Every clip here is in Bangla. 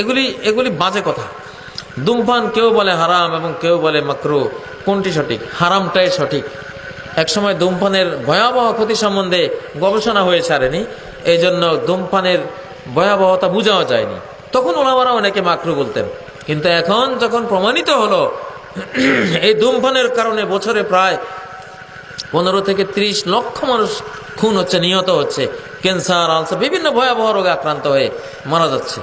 এগুলি এগুলি বাজে কথা। ধূমপান কেউ বলে হারাম এবং কেউ বলে মাকরু। কোনটি সঠিক? হারামটাই সঠিক। একসময় ধূমপানের ভয়াবহ ক্ষতি সম্বন্ধে গবেষণা হয়ে ছাড়েনি, এই জন্য ধূমপানের ভয়াবহতা বোঝাও যায়নি। তখন ওলামারা অনেকে মাকরু বলতেন, কিন্তু এখন যখন প্রমাণিত হলো এই ধূমপানের কারণে বছরে প্রায় 15 থেকে 30 লক্ষ মানুষ খুন হচ্ছে, নিহত হচ্ছে, ক্যান্সার, আলসার, বিভিন্ন ভয়াবহ রোগে আক্রান্ত হয়ে মারা যাচ্ছে,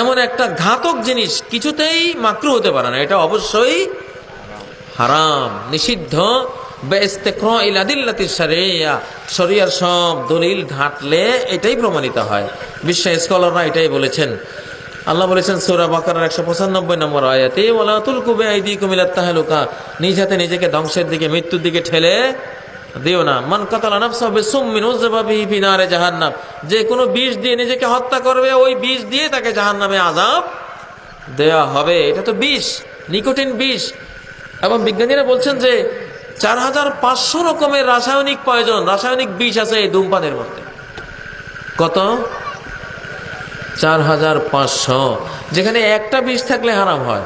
এমন একটা ঘাতক জিনিস কিছুতেই মাকরু হতে পারে না, এটা অবশ্যই হারাম, নিষিদ্ধ। শরিয়ার সব দলিল ঘাটলে এটাই প্রমাণিত হয়। বিশ্ব স্কলাররা এটাই বলেছেন। আল্লাহ বলেছেন সূরা বাকারার 195 নম্বর আয়াতে, ওয়ালা তুলকু বিআইদিকুম ইলাত তাহলুকা, নিজ হাতে নিজেকে ধ্বংসের দিকে, মৃত্যুর দিকে ঠেলে দিও না। মান কাতালা নাফসাহু বিসুম্মিন উযবা বিহি ফি নারে জাহান্নাম, যে কোনো বিষ দিয়ে নিজেকে হত্যা করবে, ওই বিষ দিয়ে তাকে জাহান্নামে আযাব দেয়া হবে। এটা তো বিষ, নিকোটিন বিষ। এবং বিজ্ঞানীরা বলছেন যে 4500 রকমের রাসায়নিক পয়জন, রাসায়নিক বিষ আছে এই ধূমপানের মধ্যে। কত? 4500। যেখানে একটা বিষ থাকলে হারাম হয়,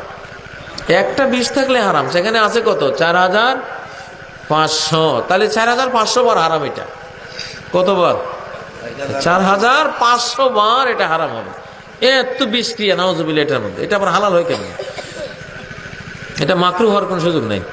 একটা বিষ থাকলে হারাম, সেখানে আছে কত? 4500। তাহলে 4500 বার হারাম। এটা কতবার? 4500 বার এটা হারাম হবে। এত বিষ ক্রিয়া নাউজুবিল্লাহ এটার মধ্যে, এটা আবার হালাল হয় কেন? এটা মাকরু হওয়ার কোনো সুযোগ নেই।